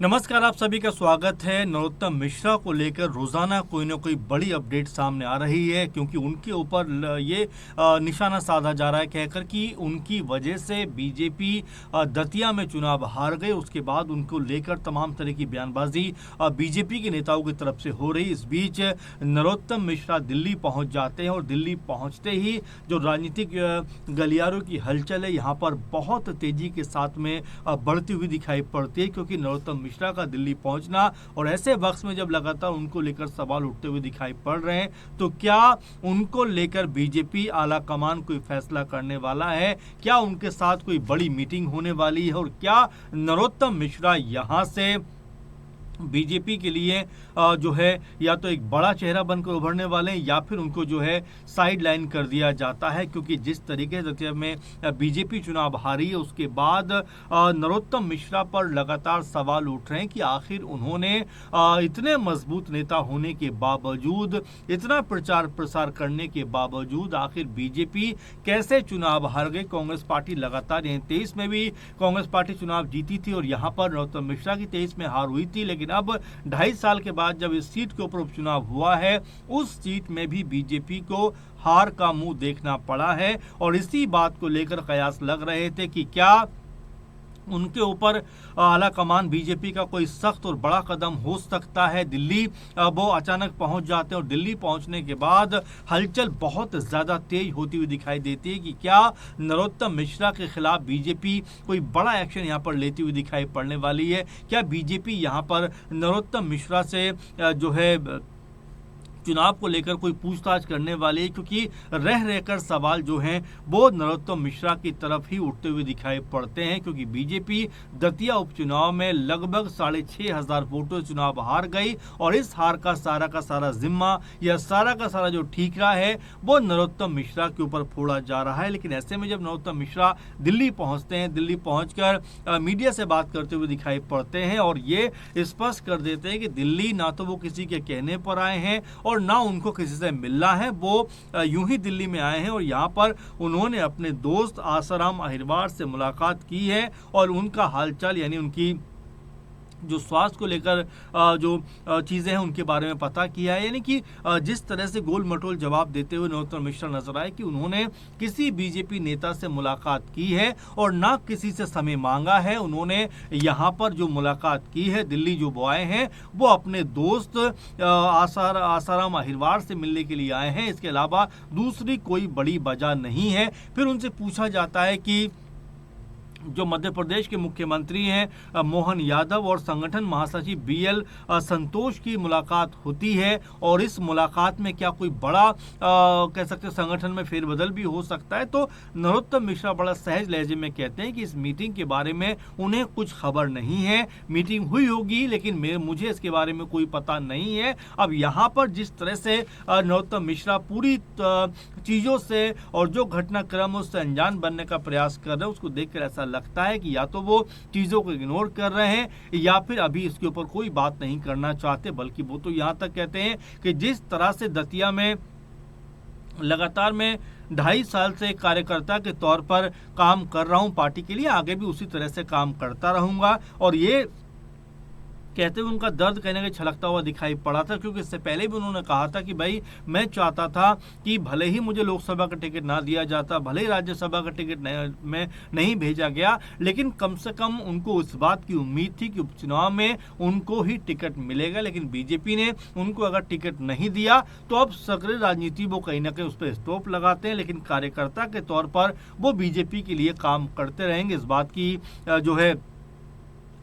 नमस्कार, आप सभी का स्वागत है। नरोत्तम मिश्रा को लेकर रोजाना कोई ना कोई बड़ी अपडेट सामने आ रही है, क्योंकि उनके ऊपर ये निशाना साधा जा रहा है कहकर कि उनकी वजह से बीजेपी दतिया में चुनाव हार गए। उसके बाद उनको लेकर तमाम तरह की बयानबाजी बीजेपी के नेताओं की तरफ से हो रही। इस बीच नरोत्तम मिश्रा दिल्ली पहुंच जाते हैं और दिल्ली पहुंचते ही जो राजनीतिक गलियारों की हलचल है यहाँ पर बहुत तेजी के साथ में बढ़ती हुई दिखाई पड़ती है, क्योंकि नरोत्तम मिश्रा का दिल्ली पहुंचना और ऐसे वक्त में जब लगातार उनको लेकर सवाल उठते हुए दिखाई पड़ रहे हैं, तो क्या उनको लेकर बीजेपी आला कमान कोई फैसला करने वाला है? क्या उनके साथ कोई बड़ी मीटिंग होने वाली है? और क्या नरोत्तम मिश्रा यहां से बीजेपी के लिए जो है या तो एक बड़ा चेहरा बनकर उभरने वाले हैं या फिर उनको जो है साइड लाइन कर दिया जाता है? क्योंकि जिस तरीके से में बीजेपी चुनाव हारी है, उसके बाद नरोत्तम मिश्रा पर लगातार सवाल उठ रहे हैं कि आखिर उन्होंने इतने मजबूत नेता होने के बावजूद, इतना प्रचार प्रसार करने के बावजूद आखिर बीजेपी कैसे चुनाव हार गई। कांग्रेस पार्टी लगातार 23 में भी कांग्रेस पार्टी चुनाव जीती थी और यहाँ पर नरोत्तम मिश्रा की 23 में हार हुई थी, लेकिन अब 2.5 साल के बाद जब इस सीट के ऊपर उपचुनाव हुआ है, उस सीट में भी बीजेपी को हार का मुंह देखना पड़ा है। और इसी बात को लेकर कयास लग रहे थे कि क्या उनके ऊपर आला कमान बीजेपी का कोई सख्त और बड़ा कदम हो सकता है। दिल्ली वो अचानक पहुंच जाते हैं और दिल्ली पहुंचने के बाद हलचल बहुत ज़्यादा तेज होती हुई दिखाई देती है कि क्या नरोत्तम मिश्रा के खिलाफ बीजेपी कोई बड़ा एक्शन यहां पर लेती हुई दिखाई पड़ने वाली है। क्या बीजेपी यहां पर नरोत्तम मिश्रा से जो है चुनाव को लेकर कोई पूछताछ करने वाली है? क्योंकि रह रहकर सवाल जो हैं वो नरोत्तम मिश्रा की तरफ ही उठते हुए दिखाई पड़ते हैं, क्योंकि बीजेपी दतिया उपचुनाव में लगभग 6,500 वोटों से चुनाव हार गई और इस हार का सारा जिम्मा या सारा का सारा जो ठीकरा है वो नरोत्तम मिश्रा के ऊपर फोड़ा जा रहा है। लेकिन ऐसे में जब नरोत्तम मिश्रा दिल्ली पहुंचते हैं, दिल्ली पहुंचकर मीडिया से बात करते हुए दिखाई पड़ते हैं और ये स्पष्ट कर देते हैं कि दिल्ली ना तो वो किसी के कहने पर आए हैं और ना उनको किसी से मिलना है। वो यूं ही दिल्ली में आए हैं और यहाँ पर उन्होंने अपने दोस्त आसाराम अहिरवार से मुलाकात की है और उनका हालचाल यानी उनकी जो स्वास्थ्य को लेकर जो चीज़ें हैं उनके बारे में पता किया है। यानी कि जिस तरह से गोल मटोल जवाब देते हुए नरोत्तम मिश्रा नजर आए कि उन्होंने किसी बीजेपी नेता से मुलाकात की है और ना किसी से समय मांगा है। उन्होंने यहाँ पर जो मुलाकात की है, दिल्ली जो वो आए हैं, वो अपने दोस्त आसाराम अहिरवार से मिलने के लिए आए हैं। इसके अलावा दूसरी कोई बड़ी वजह नहीं है। फिर उनसे पूछा जाता है कि जो मध्य प्रदेश के मुख्यमंत्री हैं मोहन यादव और संगठन महासचिव BL संतोष की मुलाकात होती है और इस मुलाकात में क्या कोई बड़ा कह सकते हैं संगठन में फेरबदल भी हो सकता है? तो नरोत्तम मिश्रा बड़ा सहज लहजे में कहते हैं कि इस मीटिंग के बारे में उन्हें कुछ खबर नहीं है। मीटिंग हुई होगी लेकिन मुझे इसके बारे में कोई पता नहीं है। अब यहाँ पर जिस तरह से नरोत्तम मिश्रा पूरी चीज़ों से और जो घटनाक्रम उससे अनजान बनने का प्रयास कर रहे हैं, उसको देखकर ऐसा लगता है कि या तो वो चीज़ों को इग्नोर कर रहे हैं या फिर अभी इसके ऊपर कोई बात नहीं करना चाहते। बल्कि वो तो यहाँ तक कहते हैं कि जिस तरह से दतिया में लगातार मैं 2.5 साल से कार्यकर्ता के तौर पर काम कर रहा हूँ पार्टी के लिए, आगे भी उसी तरह से काम करता रहूँगा। और ये कहते हुए उनका दर्द कहीं ना कहीं छलकता हुआ दिखाई पड़ा था, क्योंकि इससे पहले भी उन्होंने कहा था कि भाई मैं चाहता था कि भले ही मुझे लोकसभा का टिकट ना दिया जाता, भले ही राज्यसभा का टिकट में नहीं भेजा गया, लेकिन कम से कम उनको इस बात की उम्मीद थी कि उपचुनाव में उनको ही टिकट मिलेगा। लेकिन बीजेपी ने उनको अगर टिकट नहीं दिया तो अब सक्रिय राजनीति वो कहीं ना कहीं उस पर स्टॉप लगाते हैं, लेकिन कार्यकर्ता के तौर पर वो बीजेपी के लिए काम करते रहेंगे। इस बात की जो है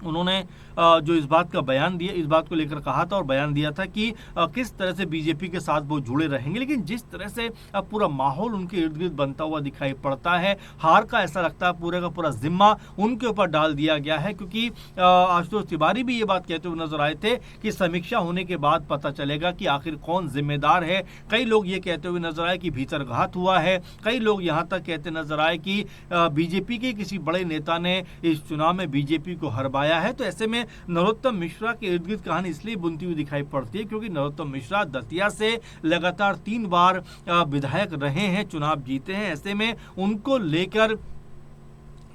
उन्होंने जो इस बात का बयान दिया, इस बात को लेकर कहा था और बयान दिया था कि किस तरह से बीजेपी के साथ वो जुड़े रहेंगे। लेकिन जिस तरह से अब पूरा माहौल उनके इर्द गिर्द बनता हुआ दिखाई पड़ता है, हार का ऐसा लगता है पूरे का पूरा जिम्मा उनके ऊपर डाल दिया गया है। क्योंकि आशुतोष तिवारी भी ये बात कहते हुए नजर आए थे कि समीक्षा होने के बाद पता चलेगा कि आखिर कौन जिम्मेदार है। कई लोग ये कहते हुए नजर आए कि भीतरघात हुआ है, कई लोग यहाँ तक कहते नजर आए कि बीजेपी के किसी बड़े नेता ने इस चुनाव में बीजेपी को हरवाया है। तो ऐसे में नरोत्तम मिश्रा के इर्द गिर्द कहानी इसलिए बुनती हुई दिखाई पड़ती है क्योंकि नरोत्तम मिश्रा दतिया से लगातार 3 बार विधायक रहे हैं, चुनाव जीते हैं। ऐसे में उनको लेकर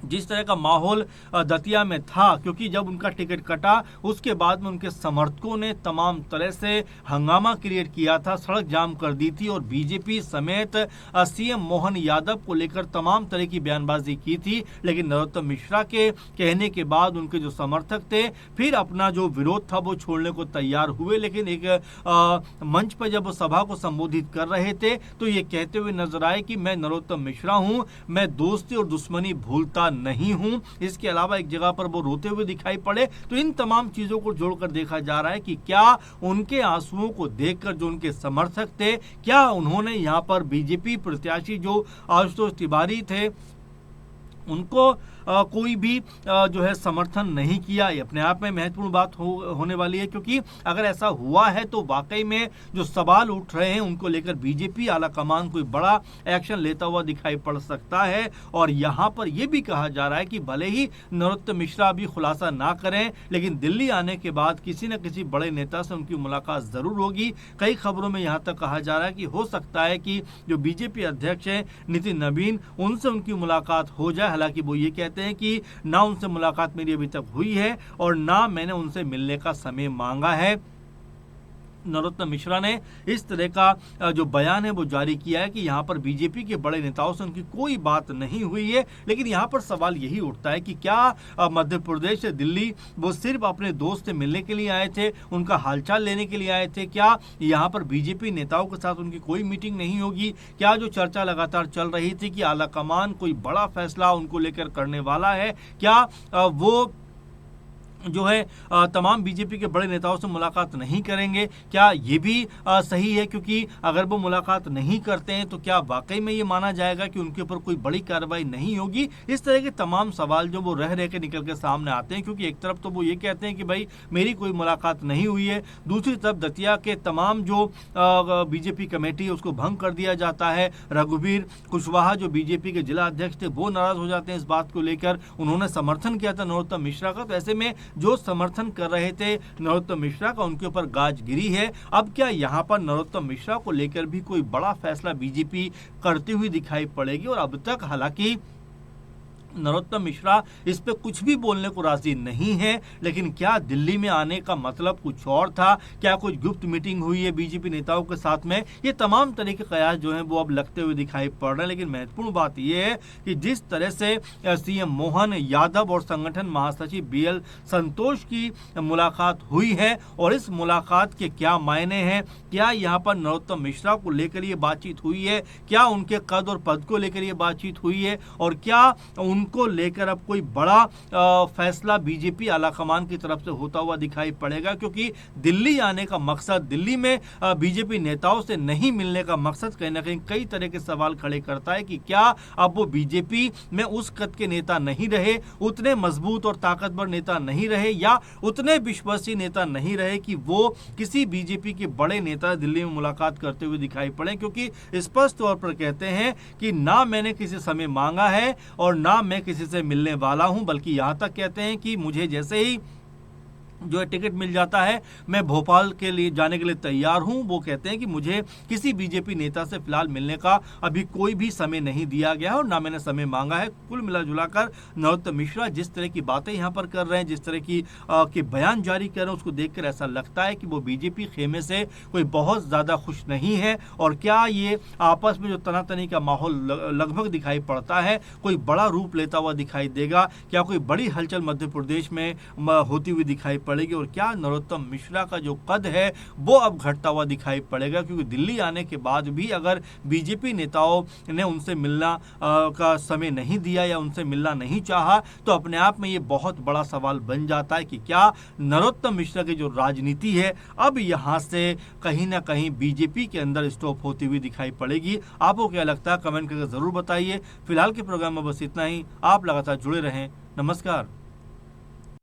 जिस तरह का माहौल दतिया में था, क्योंकि जब उनका टिकट कटा उसके बाद में उनके समर्थकों ने तमाम तरह से हंगामा क्रिएट किया था, सड़क जाम कर दी थी और बीजेपी समेत सीएम मोहन यादव को लेकर तमाम तरह की बयानबाजी की थी। लेकिन नरोत्तम मिश्रा के कहने के बाद उनके जो समर्थक थे फिर अपना जो विरोध था वो छोड़ने को तैयार हुए। लेकिन एक मंच पर जब वो सभा को संबोधित कर रहे थे तो ये कहते हुए नजर आए कि मैं नरोत्तम मिश्रा हूं, मैं दोस्ती और दुश्मनी भूलता नहीं हूं। इसके अलावा एक जगह पर वो रोते हुए दिखाई पड़े। तो इन तमाम चीजों को जोड़कर देखा जा रहा है कि क्या उनके आंसुओं को देखकर जो उनके समर्थक थे, क्या उन्होंने यहां पर बीजेपी प्रत्याशी जो आशुतोष तिवारी थे उनको कोई भी जो है समर्थन नहीं किया। ये अपने आप में महत्वपूर्ण बात होने वाली है, क्योंकि अगर ऐसा हुआ है तो वाकई में जो सवाल उठ रहे हैं उनको लेकर बीजेपी आला कमान कोई बड़ा एक्शन लेता हुआ दिखाई पड़ सकता है। और यहाँ पर यह भी कहा जा रहा है कि भले ही नरोत्तम मिश्रा अभी खुलासा ना करें, लेकिन दिल्ली आने के बाद किसी न किसी बड़े नेता से उनकी मुलाकात जरूर होगी। कई खबरों में यहाँ तक कहा जा रहा है कि हो सकता है कि जो बीजेपी अध्यक्ष है नितिन नवीन, उनसे उनकी मुलाकात हो जाए। हालांकि वो ये कहते हैं कि ना उनसे मुलाकात मेरी अभी तक हुई है और ना मैंने उनसे मिलने का समय मांगा है। नरोत्तम मिश्रा ने इस तरह का जो बयान है वो जारी किया है कि यहाँ पर बीजेपी के बड़े नेताओं से उनकी कोई बात नहीं हुई है। लेकिन यहाँ पर सवाल यही उठता है कि क्या मध्य प्रदेश से दिल्ली वो सिर्फ अपने दोस्त से मिलने के लिए आए थे, उनका हालचाल लेने के लिए आए थे? क्या यहाँ पर बीजेपी नेताओं के साथ उनकी कोई मीटिंग नहीं होगी? क्या जो चर्चा लगातार चल रही थी कि आलाकमान कोई बड़ा फैसला उनको लेकर करने वाला है, क्या वो जो है तमाम बीजेपी के बड़े नेताओं से मुलाकात नहीं करेंगे? क्या ये भी सही है? क्योंकि अगर वो मुलाकात नहीं करते हैं तो क्या वाकई में ये माना जाएगा कि उनके ऊपर कोई बड़ी कार्रवाई नहीं होगी? इस तरह के तमाम सवाल जो वो रह के निकल के सामने आते हैं, क्योंकि एक तरफ तो वो ये कहते हैं कि भाई मेरी कोई मुलाकात नहीं हुई है, दूसरी तरफ दतिया के तमाम जो बीजेपी कमेटी है उसको भंग कर दिया जाता है। रघुवीर कुशवाहा जो बीजेपी के जिला अध्यक्ष थे वो नाराज हो जाते हैं इस बात को लेकर, उन्होंने समर्थन किया था नरोत्तम मिश्रा का। तो ऐसे में जो समर्थन कर रहे थे नरोत्तम मिश्रा का, उनके ऊपर गाज गिरी है। अब क्या यहाँ पर नरोत्तम मिश्रा को लेकर भी कोई बड़ा फैसला बीजेपी करती हुई दिखाई पड़ेगी? और अब तक हालांकि नरोत्तम मिश्रा इस पे कुछ भी बोलने को राजी नहीं है। लेकिन क्या दिल्ली में आने का मतलब कुछ और था? क्या कुछ गुप्त मीटिंग हुई है बीजेपी नेताओं के साथ में? ये तमाम तरह के कयास जो हैं वो अब लगते हुए दिखाई पड़ रहे हैं। लेकिन महत्वपूर्ण बात यह है कि जिस तरह से सीएम मोहन यादव और संगठन महासचिव बीएल संतोष की मुलाकात हुई है और इस मुलाकात के क्या मायने हैं, क्या यहाँ पर नरोत्तम मिश्रा को लेकर ये बातचीत हुई है, क्या उनके कद और पद को लेकर ये बातचीत हुई है, और क्या उनको लेकर अब कोई बड़ा फैसला बीजेपी आलाकमान की तरफ से होता हुआ दिखाई पड़ेगा? क्योंकि दिल्ली आने का मकसद, दिल्ली में बीजेपी नेताओं से नहीं मिलने का मकसद कहीं ना कहीं कई तरह के सवाल खड़े करता है कि क्या अब वो बीजेपी में उस कद के नेता नहीं रहे, उतने मजबूत और ताकतवर नेता नहीं रहे, या उतने विश्वसनीय नेता नहीं रहे कि वो किसी बीजेपी के बड़े नेता दिल्ली में मुलाकात करते हुए दिखाई पड़े? क्योंकि स्पष्ट तौर पर कहते हैं कि ना मैंने किसी समय मांगा है और ना मैं किसी से मिलने वाला हूं, बल्कि यहां तक कहते हैं कि मुझे जैसे ही जो है टिकट मिल जाता है मैं भोपाल के लिए जाने के लिए तैयार हूं। वो कहते हैं कि मुझे किसी बीजेपी नेता से फिलहाल मिलने का अभी कोई भी समय नहीं दिया गया है और ना मैंने समय मांगा है। कुल मिला जुलाकर नरोत्तम मिश्रा जिस तरह की बातें यहां पर कर रहे हैं, जिस तरह की के बयान जारी कर रहे हैं, उसको देखकर ऐसा लगता है कि वो बीजेपी खेमे से कोई बहुत ज्यादा खुश नहीं है। और क्या ये आपस में जो तनातनी का माहौल लगभग दिखाई पड़ता है कोई बड़ा रूप लेता हुआ दिखाई देगा? क्या कोई बड़ी हलचल मध्य प्रदेश में होती हुई दिखाई पड़ेगी? और क्या नरोत्तम मिश्रा का जो कद है वो अब घटता हुआ दिखाई पड़ेगा? क्योंकि दिल्ली आने के बाद भी अगर बीजेपी नेताओं ने उनसे मिलना का समय नहीं दिया या उनसे मिलना नहीं चाहा तो अपने आप में ये बहुत बड़ा सवाल बन जाता है कि क्या नरोत्तम मिश्रा की जो राजनीति है अब यहाँ से कहीं ना कहीं बीजेपी के अंदर स्टॉप होती हुई दिखाई पड़ेगी? आपको क्या लगता है कमेंट करके जरूर बताइए। फिलहाल के प्रोग्राम में बस इतना ही। आप लगातार जुड़े रहें। नमस्कार।